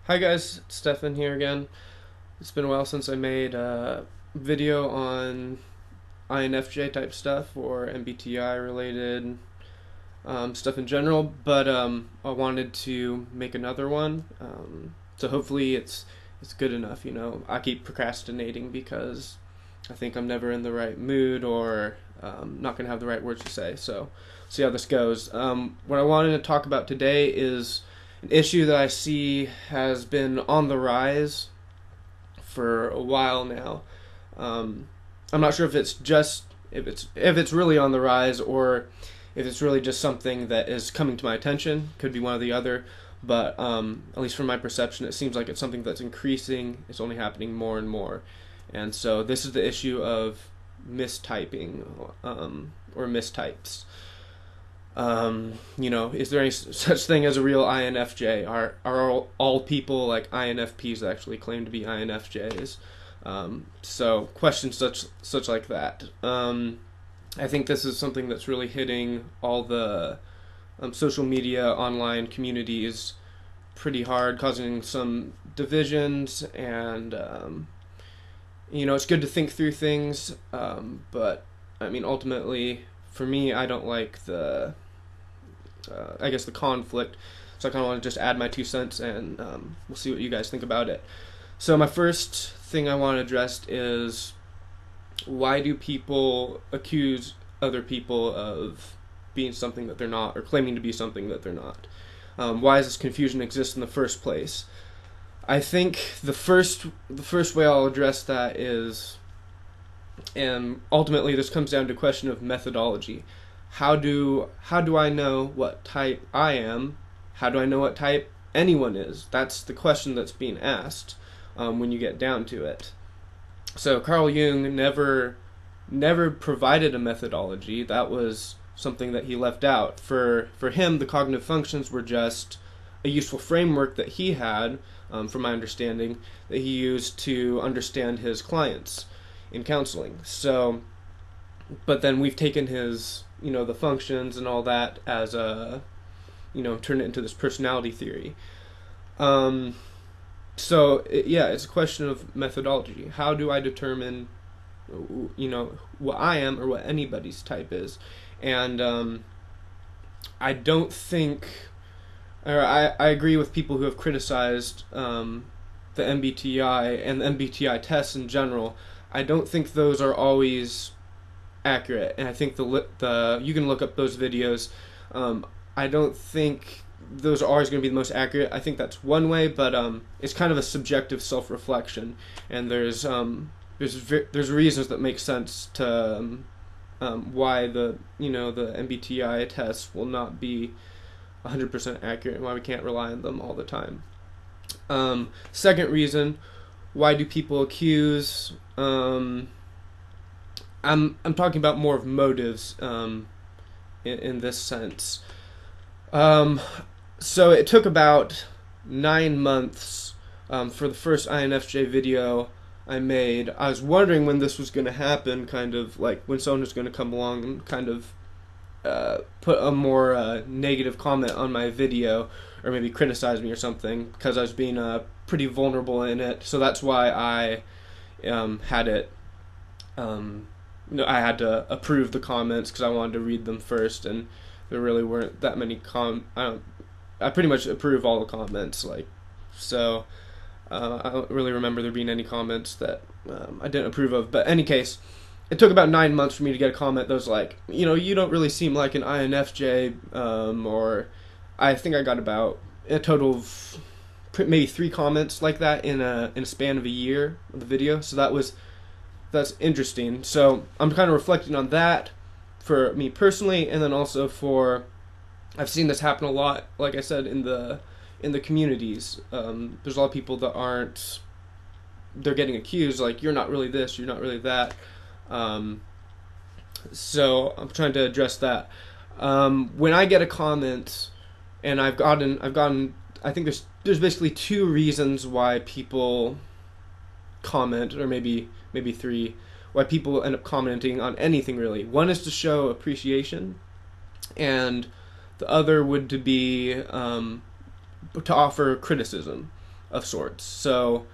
Hi guys, it's Stefan here again. It's been a while since I made a video on INFJ type stuff or MBTI related stuff in general, but I wanted to make another one. So hopefully it's good enough. I keep procrastinating because I think I'm never in the right mood or not gonna have the right words to say. So see how this goes. What I wanted to talk about today is an issue that I see has been on the rise for a while now. Um, I'm not sure if it's really on the rise or if it's really just something that is coming to my attention. Could be one or the other, but at least from my perception, it seems like it's something that's increasing. It's only happening more and more, and so this is the issue of mistyping or mistypes. Is there any such thing as a real INFJ? Are all people like INFPs that actually claim to be INFJs? So questions such like that. I think this is something that's really hitting all the social media online communities pretty hard, causing some divisions, and it's good to think through things, but I mean ultimately for me I don't like the conflict. So I kind of want to just add my 2 cents, and we'll see what you guys think about it. So my first thing I want to address is, why do people accuse other people of being something that they're not, or claiming to be something that they're not? Why does this confusion exist in the first place? I think the first way I'll address that is, and ultimately this comes down to a question of methodology. How do I know what type I am? How do I know what type anyone is? That's the question that's being asked when you get down to it. So Carl Jung never provided a methodology. That was something that he left out. For him, the cognitive functions were just a useful framework that he had, from my understanding, that he used to understand his clients in counseling. So, but then we've taken his, the functions and all that as turn it into this personality theory. It's a question of methodology. How do I determine, what I am or what anybody's type is? And I don't think, or I agree with people who have criticized the MBTI and the MBTI tests in general. I don't think those are always accurate, and I think the you can look up those videos. I don't think those are always going to be the most accurate. I think that's one way, but it's kind of a subjective self-reflection, and there's reasons that make sense to why the MBTI tests will not be 100% accurate, and why we can't rely on them all the time. Second reason, why do people accuse? I'm talking about more of motives in this sense. So it took about 9 months for the first INFJ video I made. I was wondering when this was going to happen, kind of like when someone was going to come along and kind of put a more negative comment on my video, or maybe criticize me or something, because I was being pretty vulnerable in it. So that's why I had it. I had to approve the comments because I wanted to read them first, and there really weren't that many I pretty much approve all the comments, so. I don't really remember there being any comments that I didn't approve of. But in any case, it took about 9 months for me to get a comment that was like, you don't really seem like an INFJ, or I think I got about a total of maybe 3 comments like that in a span of a year of the video. So that's interesting. So I'm kind of reflecting on that for me personally, and then also I've seen this happen a lot, like I said, in the communities. There's a lot of people that they're getting accused, like, you're not really this, you're not really that. So I'm trying to address that. When I get a comment, and I've gotten, I think there's basically 2 reasons why people comment, or maybe 3, why people end up commenting on anything really. One is to show appreciation, and the other would to be to offer criticism. of sorts. So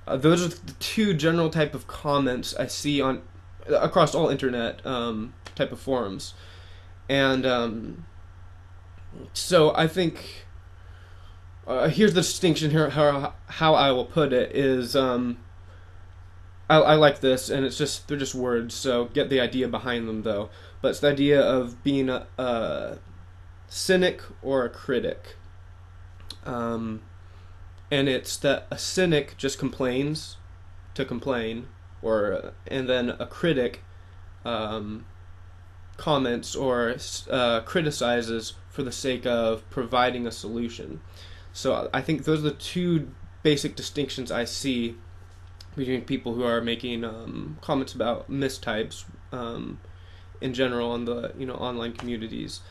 those are the two general type of comments I see on across all internet type of forums. And so I think here's the distinction here. How I will put it is I like this, and they're just words. So get the idea behind them though. But it's the idea of being a cynic or a critic. And it's that a cynic just complains to complain, and then a critic comments or criticizes for the sake of providing a solution. So I think those are the two basic distinctions I see between people who are making comments about mistypes in general on the online communities.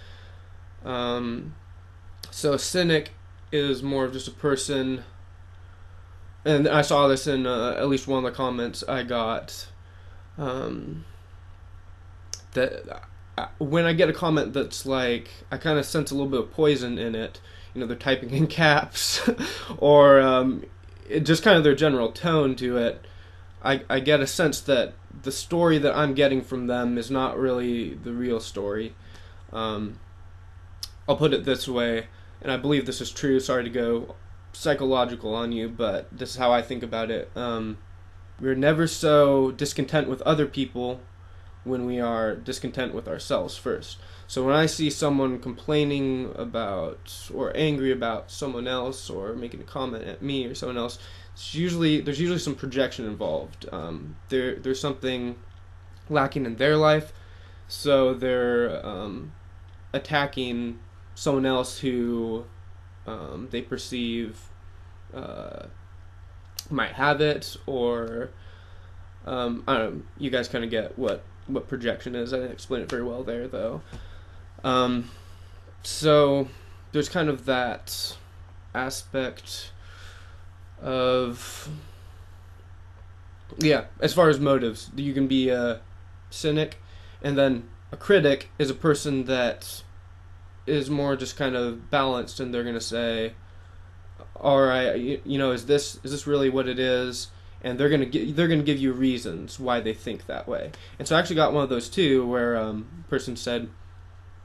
So a cynic is more of just a person, and I saw this in at least one of the comments I got, that when I get a comment that's like, I kind of sense a little bit of poison in it, they're typing in caps, or it just kind of their general tone to it, I get a sense that the story that I'm getting from them is not really the real story. I'll put it this way, and I believe this is true, sorry to go psychological on you, but this is how I think about it. We're never so discontent with other people when we are discontent with ourselves first. So when I see someone complaining about or angry about someone else or making a comment at me or someone else, there's usually some projection involved. There's something lacking in their life, so they're attacking someone else who they perceive might have it, or I don't know. You guys kind of get what projection is. I didn't explain it very well there, though. So there's kind of that aspect of, as far as motives, you can be a cynic, and then a critic is a person that is more just kind of balanced, and they're going to say, all right, is this really what it is? And they're gonna give you reasons why they think that way. And so I actually got one of those too, where a person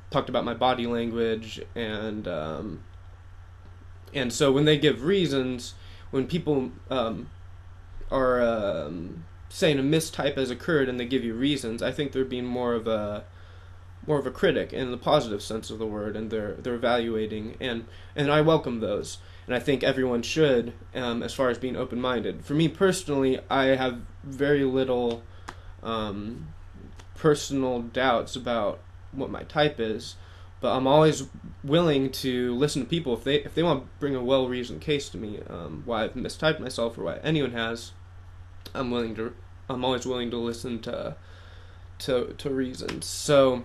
talked about my body language, and so when they give reasons, when people are saying a mistype has occurred and they give you reasons, I think they're being more of a critic in the positive sense of the word, and they're evaluating, and I welcome those. And I think everyone should, as far as being open-minded. For me personally, I have very little personal doubts about what my type is, but I'm always willing to listen to people if they want to bring a well-reasoned case to me, why I've mistyped myself or why anyone has. I'm always willing to listen to reasons. So,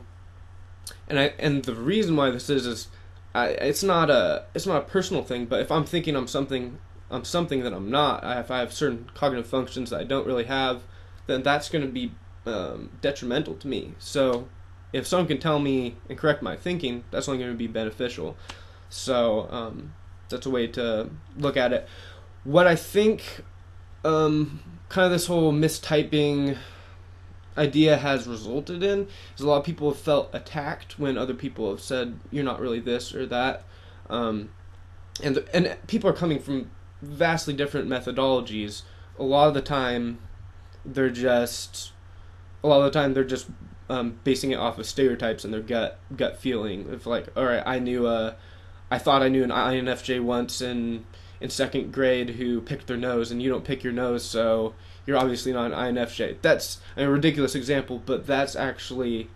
and the reason why this is it's not a personal thing, but if I'm thinking I'm something that I'm not, if I have certain cognitive functions that I don't really have, then that's going to be detrimental to me. So if someone can tell me and correct my thinking, that's only going to be beneficial. So that's a way to look at it. What I think kind of this whole mistyping idea has resulted in is a lot of people have felt attacked when other people have said you're not really this or that, and people are coming from vastly different methodologies. A lot of the time they're just basing it off of stereotypes and their gut feeling of like, all right, I thought I knew an INFJ once in second grade who picked their nose, and you don't pick your nose, so you're obviously not an INFJ. That's a ridiculous example, but that's actually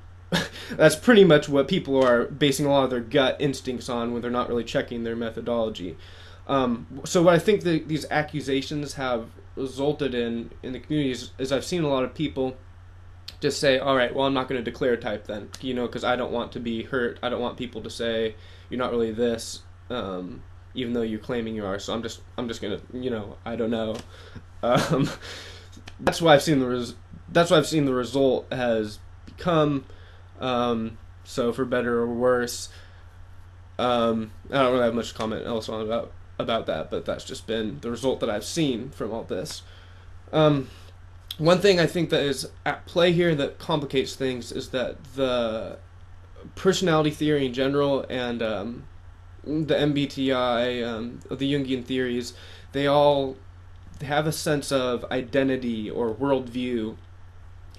that's pretty much what people are basing a lot of their gut instincts on when they're not really checking their methodology. So what I think these accusations have resulted in the communities is I've seen a lot of people just say, all right, well, I'm not going to declare type then, because I don't want to be hurt. I don't want people to say you're not really this, even though you're claiming you are. So I'm just going to, I don't know. That's why I've seen the result has become. So for better or worse, I don't really have much comment else on about about that, but that's just been the result that I've seen from all this. One thing I think that is at play here that complicates things is that the personality theory in general and the MBTI, the Jungian theories, they all have a sense of identity or worldview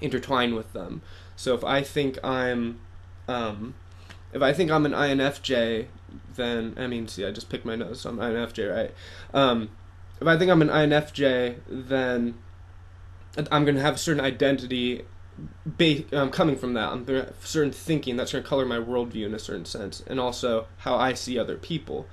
intertwined with them. So if I think I'm an INFJ, then see, I just picked my nose, so I'm INFJ, right? If I think I'm an INFJ, then I'm going to have a certain identity coming from that. I'm going to have certain thinking that's going to color my worldview in a certain sense, and also how I see other people.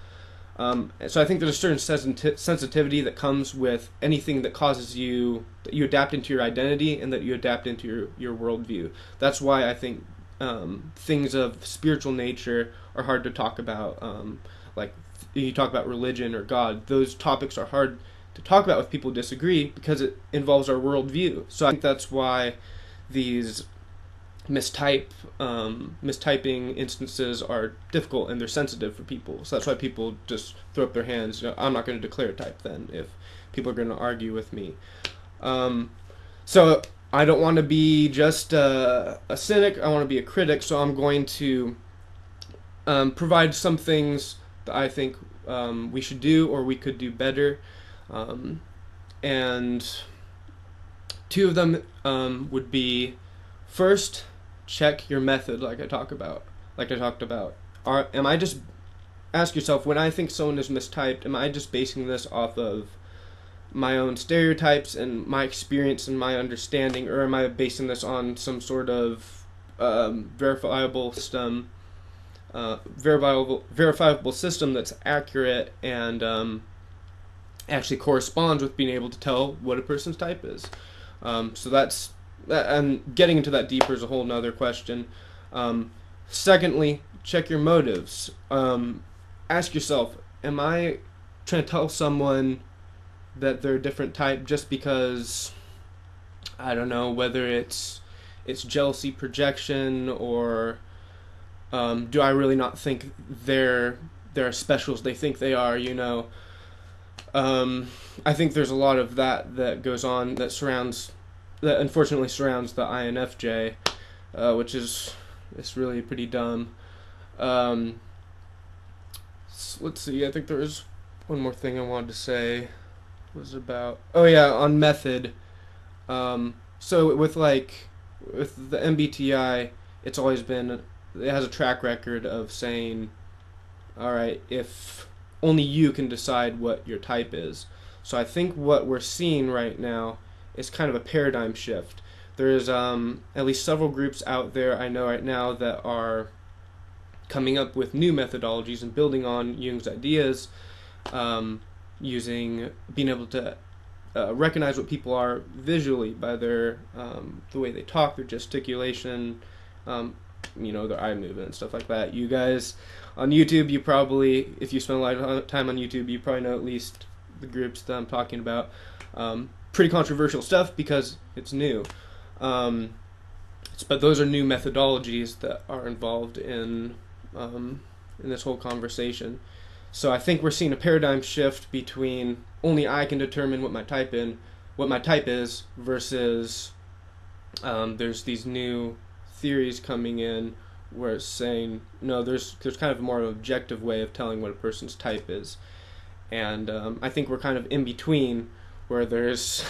So I think there's a certain sensitivity that comes with anything that causes that you adapt into your identity and that you adapt into your worldview. That's why I think things of spiritual nature are hard to talk about. Like you talk about religion or God, those topics are hard to talk about if people disagree because it involves our worldview. So I think that's why these mistyping instances are difficult and they're sensitive for people. So that's why people just throw up their hands. I'm not going to declare a type then if people are going to argue with me. So I don't want to be just a cynic. I want to be a critic. So I'm going to provide some things that I think we should do or we could do better. And two of them would be, first, check your method, like I talked about. Ask yourself, when I think someone is mistyped, am I just basing this off of my own stereotypes and my experience and my understanding, or am I basing this on some sort of verifiable system that's accurate and actually corresponds with being able to tell what a person's type is. So that's, and getting into that deeper is a whole nother question. Secondly, check your motives. Ask yourself, am I trying to tell someone that they're a different type just because, I don't know, whether it's jealousy projection, or do I really not think they're as special as they think they are, I think there's a lot of that goes on that unfortunately surrounds the INFJ, which is really pretty dumb. Let's see, I think there was one more thing I wanted to say. Was about, on method. So with the MBTI, it has a track record of saying, all right, if only you can decide what your type is. So I think what we're seeing right now is kind of a paradigm shift. There's at least several groups out there I know right now that are coming up with new methodologies and building on Jung's ideas, being able to recognize what people are visually by their the way they talk, their gesticulation, their eye movement and stuff like that. You guys on YouTube, you probably, if you spend a lot of time on YouTube, you probably know at least the groups that I'm talking about. Pretty controversial stuff because it's new. But those are new methodologies that are involved in this whole conversation. So I think we're seeing a paradigm shift between only I can determine what my type is versus there's these new theories coming in where it's saying no, there's kind of a more objective way of telling what a person's type is, and I think we're kind of in between, where there's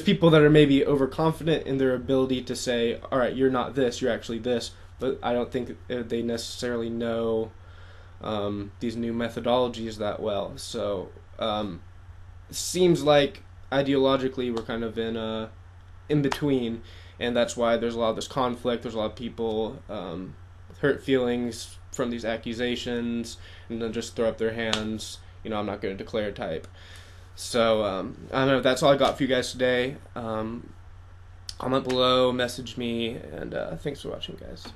people that are maybe overconfident in their ability to say, all right, you're not this, you're actually this, but I don't think they necessarily know these new methodologies that well. So it seems like ideologically we're kind of in between, and that's why there's a lot of this conflict. There's a lot of people with hurt feelings from these accusations, and then just throw up their hands. I'm not going to declare a type. So I don't know. That's all I got for you guys today. Comment below, message me, and thanks for watching, guys.